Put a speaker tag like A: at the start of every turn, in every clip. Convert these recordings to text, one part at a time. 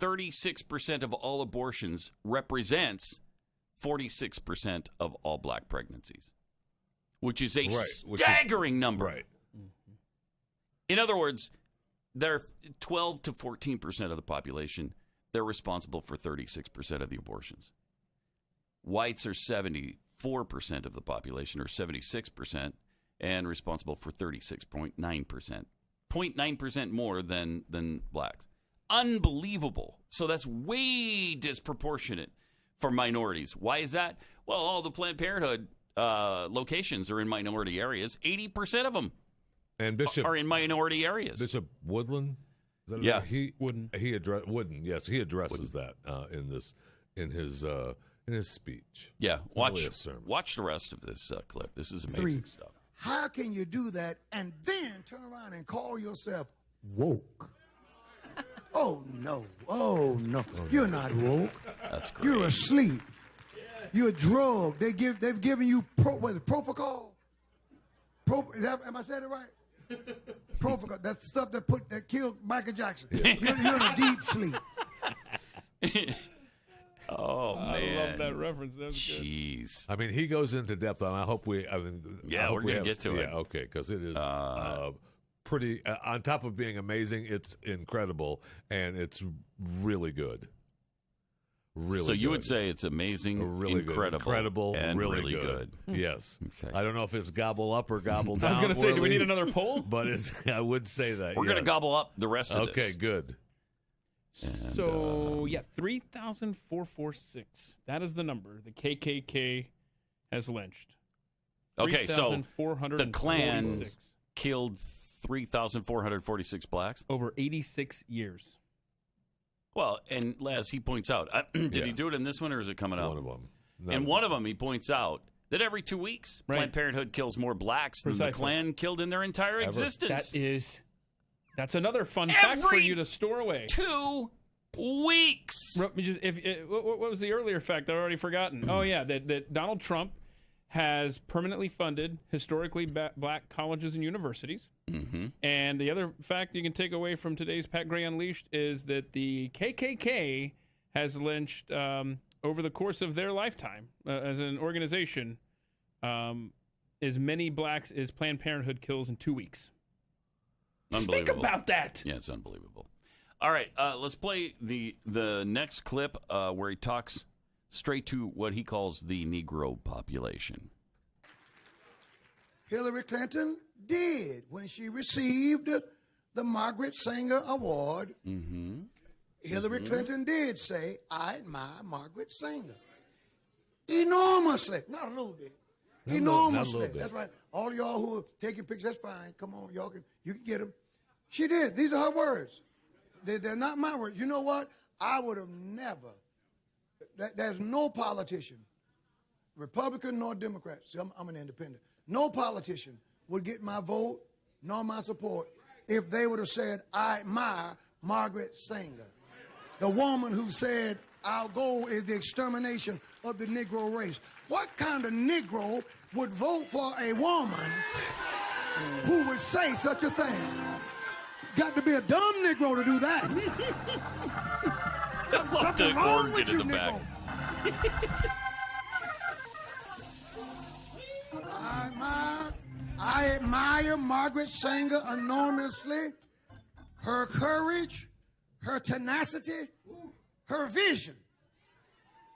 A: 36% of all abortions represents 46% of all black pregnancies, which is a staggering number.
B: Right.
A: In other words, they're 12 to 14% of the population. They're responsible for 36% of the abortions. Whites are 74% of the population, or 76%, and responsible for 36.9%. 0.9% more than blacks. Unbelievable. So that's way disproportionate for minorities. Why is that? Well, all the Planned Parenthood locations are in minority areas. 80% of them are in minority areas.
B: Bishop Woodland? Is that Wooden. He addresses that in his speech.
A: Yeah, watch the rest of this clip. This is amazing stuff.
C: How can you do that and then turn around and call yourself woke? Oh no! You're not woke.
A: That's great.
C: You're asleep. You're drugged. They've given you propofol. Am I saying it right? Propofol. That's the stuff that killed Michael Jackson. Yeah. You're in a deep sleep.
A: Oh, man.
D: I love that reference. That was good.
A: Jeez.
B: I mean, he goes into depth on.
A: we're going to get to it.
B: Yeah, okay, because it is pretty. On top of being amazing, it's incredible, and it's really good. Really.
A: So you would say it's amazing,
B: really
A: incredible, and
B: really good. Yes.
A: Okay.
B: I don't know if it's gobble up or gobble down.
D: I was going to say, do we need another poll?
B: But I would say that.
A: We're going to gobble up the rest of this.
B: Okay, good.
D: And, 3,446. That is the number the KKK has lynched.
A: Okay, so the Klan killed 3,446 blacks?
D: Over 86 years.
A: Well, and as he points out, did he do it in this one or is it coming up?
B: One of them.
A: And one of them, he points out that every 2 weeks, Planned Parenthood kills more blacks than the Klan killed in their entire existence.
D: That's another fun fact for you to store away.
A: 2 weeks.
D: What was the earlier fact I've already forgotten? Oh, yeah, that Donald Trump has permanently funded historically black colleges and universities.
A: Mm-hmm.
D: And the other fact you can take away from today's Pat Gray Unleashed is that the KKK has lynched, over the course of their lifetime as an organization, as many blacks as Planned Parenthood kills in 2 weeks. Think about that.
A: Yeah, it's unbelievable. All right, let's play the next clip where he talks straight to what he calls the Negro population.
C: Hillary Clinton did when she received the Margaret Sanger Award.
A: Mm-hmm.
C: Hillary Clinton did say, "I admire Margaret Sanger enormously." Not a little bit. Enormously. That's right. All y'all who are taking pictures, that's fine. Come on, you can get them. She did. These are her words. They're not my words. You know what? I would have never. There's no politician, Republican nor Democrat. See, I'm an independent. No politician would get my vote nor my support if they would have said, "I admire Margaret Sanger," the woman who said, "Our goal is the extermination of the Negro race." What kind of Negro would vote for a woman who would say such a thing? Got to be a dumb Negro to do that. Something wrong with you, Negro. I admire Margaret Sanger enormously. Her courage, her tenacity, her vision.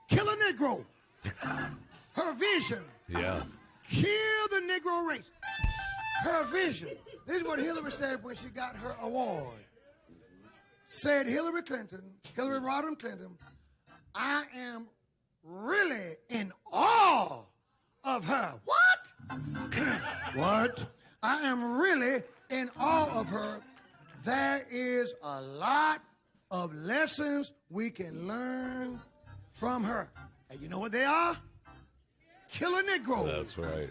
C: Kill a Negro. Her vision.
B: Yeah.
C: Kill the Negro race. Her vision. This is what Hillary said when she got her award. Said Hillary Rodham Clinton, "I am really in awe of her." What? What? I am really in awe of her. There is a lot of lessons we can learn from her. And you know what they are? Kill a Negro.
B: That's right.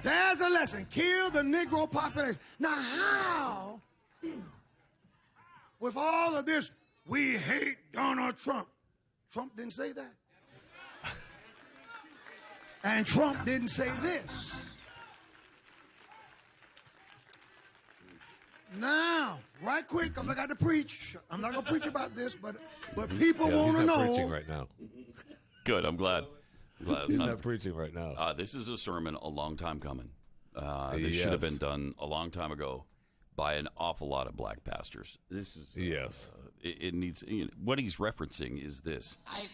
C: There's a lesson. Kill the Negro population. Now, how, with all of this, we hate Donald Trump? Trump didn't say that. And Trump didn't say this. Now, right quick, because I got to preach. I'm not going to preach about this, but people want to
B: he's not
C: know.
B: preaching right now.
A: Good. I'm glad.
B: He's not preaching right now.
A: This is a sermon a long time coming. This should have been done a long time ago by an awful lot of black pastors. This is
B: Yes.
A: It needs. What he's referencing is this.
E: I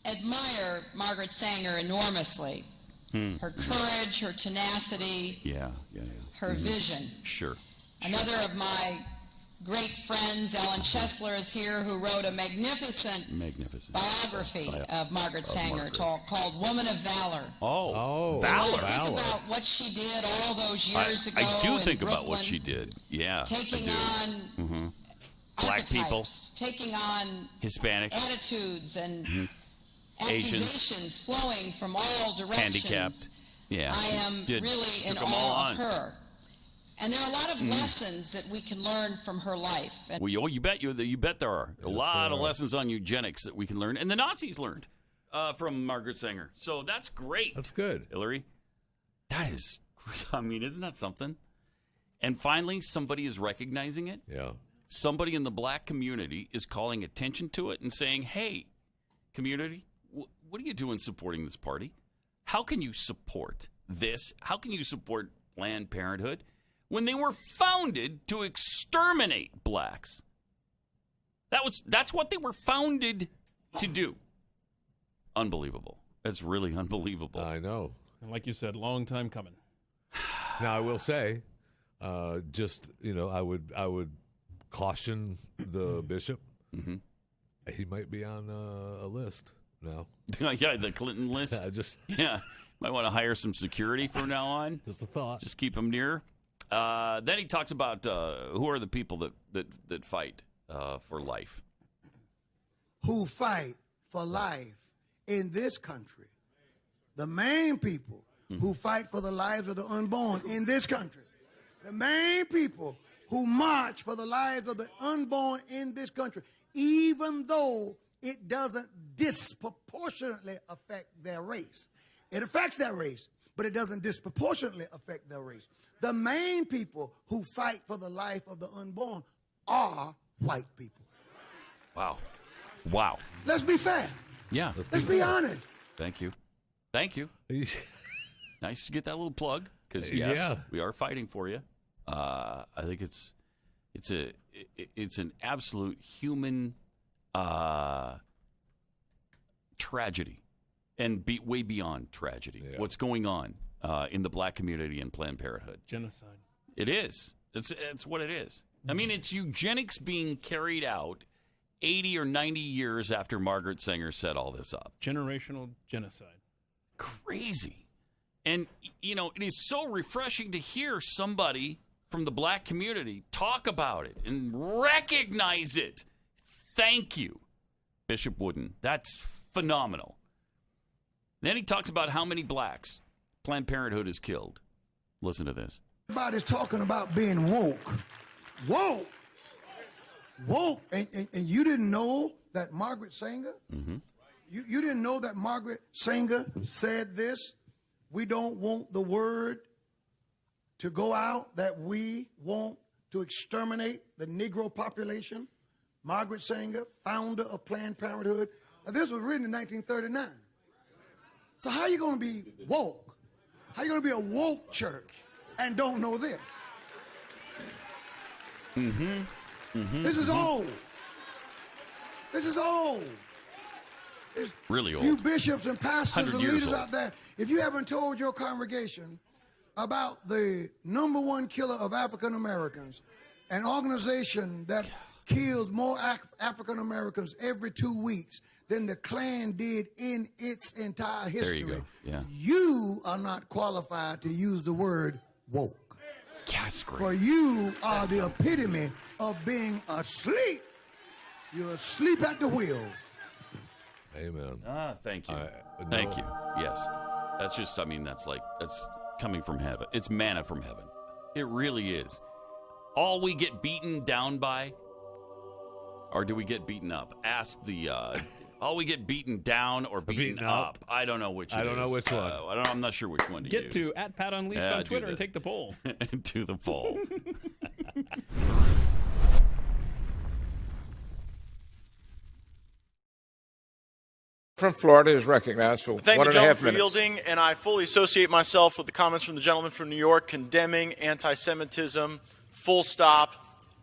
E: admire Margaret Sanger enormously. Her courage, her tenacity, her vision.
A: Sure.
E: Another of my great friends, Ellen Chesler, is here, who wrote a magnificent biography of Margaret Sanger called Woman of Valor.
A: Oh,
E: Valor. Think about what she did all those years ago.
A: I do think
E: Brooklyn,
A: about what she did. Yeah.
E: Taking on
A: black people,
E: taking on
A: Hispanics,
E: attitudes and accusations flowing from all directions.
A: Handicapped. Yeah.
E: I am really in awe of her. And there are a lot of lessons that we can learn from her life.
A: Well, you bet there are a lot of lessons on eugenics that we can learn, and the Nazis learned from Margaret Sanger. So that's great.
B: That's good,
A: Hillary. That is, I mean, isn't that something? And finally, somebody is recognizing it.
B: Yeah.
A: Somebody in the black community is calling attention to it and saying, "Hey, community, what are you doing supporting this party? How can you support this? How can you support Planned Parenthood when they were founded to exterminate blacks? That's what they were founded to do. Unbelievable. That's really unbelievable.
B: I know.
D: And like you said, long time coming.
B: Now I will say, I would caution the bishop.
A: Mm-hmm.
B: He might be on a list now.
A: Yeah, the Clinton list. Might want to hire some security from now on.
B: Just a thought.
A: Just keep him near. Then he talks about who are the people that fight for life.
C: Who fight for life in this country. The main people who fight for the lives of the unborn in this country. The main people who march for the lives of the unborn in this country, even though it doesn't disproportionately affect their race. It affects their race, but it doesn't disproportionately affect their race. The main people who fight for the life of the unborn are white people.
A: Wow.
C: Let's be fair.
A: Yeah.
C: Let's be honest.
A: Thank you. Nice to get that little plug, because yes, we are fighting for you. I think it's an absolute human tragedy, and way beyond tragedy. Yeah. What's going on in the black community and Planned Parenthood?
D: Genocide.
A: It is. It's what it is. I mean, it's eugenics being carried out 80 or 90 years after Margaret Sanger set all this up.
D: Generational genocide.
A: Crazy. And, it is so refreshing to hear somebody from the black community talk about it and recognize it. Thank you, Bishop Wooden. That's phenomenal. Then he talks about how many blacks Planned Parenthood has killed. Listen to this.
C: Everybody's talking about being woke. Woke. And you didn't know that Margaret Sanger? Mm-hmm. You didn't know that Margaret Sanger said this? We don't want the word to go out that we want to exterminate the Negro population. Margaret Sanger, founder of Planned Parenthood. Now, this was written in 1939. So how are you going to be woke? How are you going to be a woke church and don't know this? This is old. This is old. It's
A: really old.
C: You bishops and pastors and leaders
A: old.
C: out there, if you haven't told your congregation about the number one killer of African Americans, an organization that kills more African Americans every 2 weeks than the Klan did in its entire history,
A: there you go. Yeah.
C: You are not qualified to use the word woke.
A: Yes, great.
C: For you are the epitome of being asleep. You're asleep at the wheel.
B: Amen.
A: Thank you. Thank you. Yes. That's just, that's coming from heaven. It's manna from heaven. It really is. All we get beaten down by, or do we get beaten up? Ask the, all we get beaten down or beaten up. I don't know which
B: I don't know which one.
A: I'm not sure which one to use.
D: Get to @PatUnleashed on Twitter and take the poll.
A: To the poll.
F: From Florida is recognized for
G: Thank
F: 1.5
G: the gentleman
F: minutes.
G: for yielding, and I fully associate myself with the comments from the gentleman from New York condemning anti-Semitism, full stop,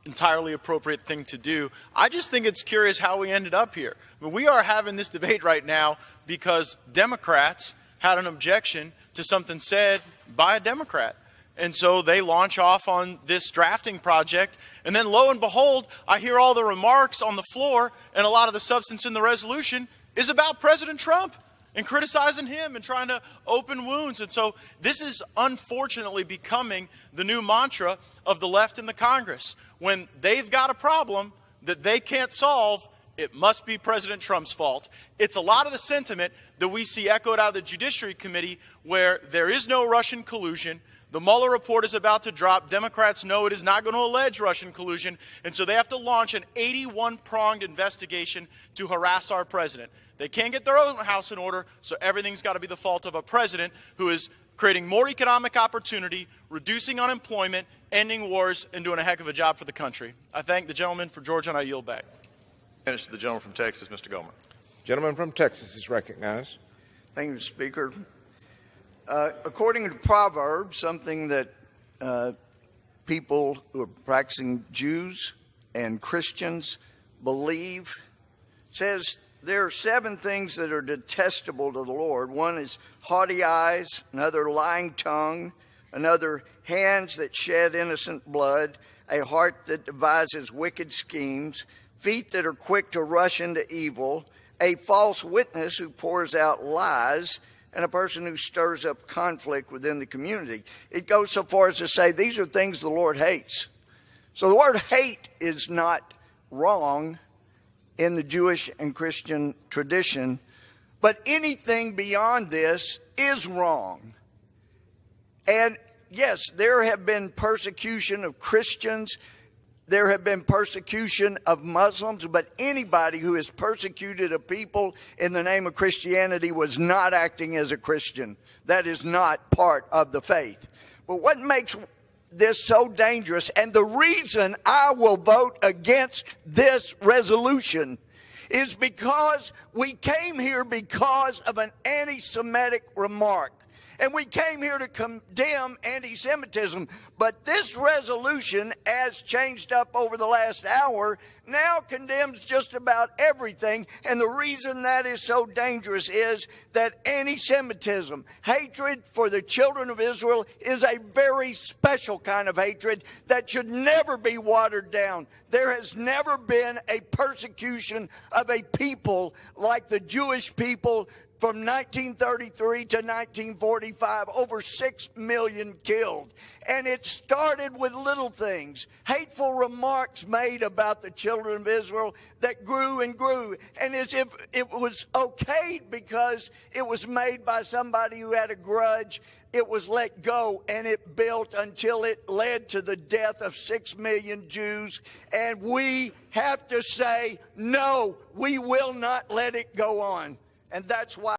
G: entirely appropriate thing to do. I just think it's curious how we ended up here. I mean, we are having this debate right now because Democrats had an objection to something said by a Democrat. And so they launch off on this drafting project. And then lo and behold, I hear all the remarks on the floor, and a lot of the substance in the resolution is about President Trump and criticizing him and trying to open wounds. And so this is unfortunately becoming the new mantra of the left in the Congress. When they've got a problem that they can't solve, it must be President Trump's fault. It's a lot of the sentiment that we see echoed out of the Judiciary Committee, where there is no Russian collusion. The Mueller report is about to drop. Democrats know it is not going to allege Russian collusion, and so they have to launch an 81-pronged investigation to harass our president. They can't get their own house in order, so everything's got to be the fault of a president who is creating more economic opportunity, reducing unemployment, ending wars, and doing a heck of a job for the country. I thank the gentleman for Georgia, and I yield back.
H: Finish to the gentleman from Texas, Mr. Gomer.
F: Gentleman from Texas is recognized.
I: Thank you, Speaker. According to Proverbs, something that people who are practicing Jews and Christians believe, says there are 7 things that are detestable to the Lord. One is haughty eyes, another lying tongue, another hands that shed innocent blood, a heart that devises wicked schemes, feet that are quick to rush into evil, a false witness who pours out lies, and a person who stirs up conflict within the community. It goes so far as to say these are things the Lord hates. So the word hate is not wrong in the Jewish and Christian tradition, but anything beyond this is wrong. And yes, there have been persecution of Christians, there have been persecution of Muslims, but anybody who has persecuted a people in the name of Christianity was not acting as a Christian. That is not part of the faith. But what makes this so dangerous, and the reason I will vote against this resolution, is because we came here because of an anti-Semitic remark. And we came here to condemn anti-Semitism. But this resolution, as changed up over the last hour, now condemns just about everything. And the reason that is so dangerous is that anti-Semitism, hatred for the children of Israel, is a very special kind of hatred that should never be watered down. There has never been a persecution of a people like the Jewish people. From 1933 to 1945, over 6 million killed. And it started with little things, hateful remarks made about the children of Israel that grew and grew. And as if it was okay because it was made by somebody who had a grudge, it was let go, and it built until it led to the death of 6 million Jews. And we have to say, no, we will not let it go on. And that's why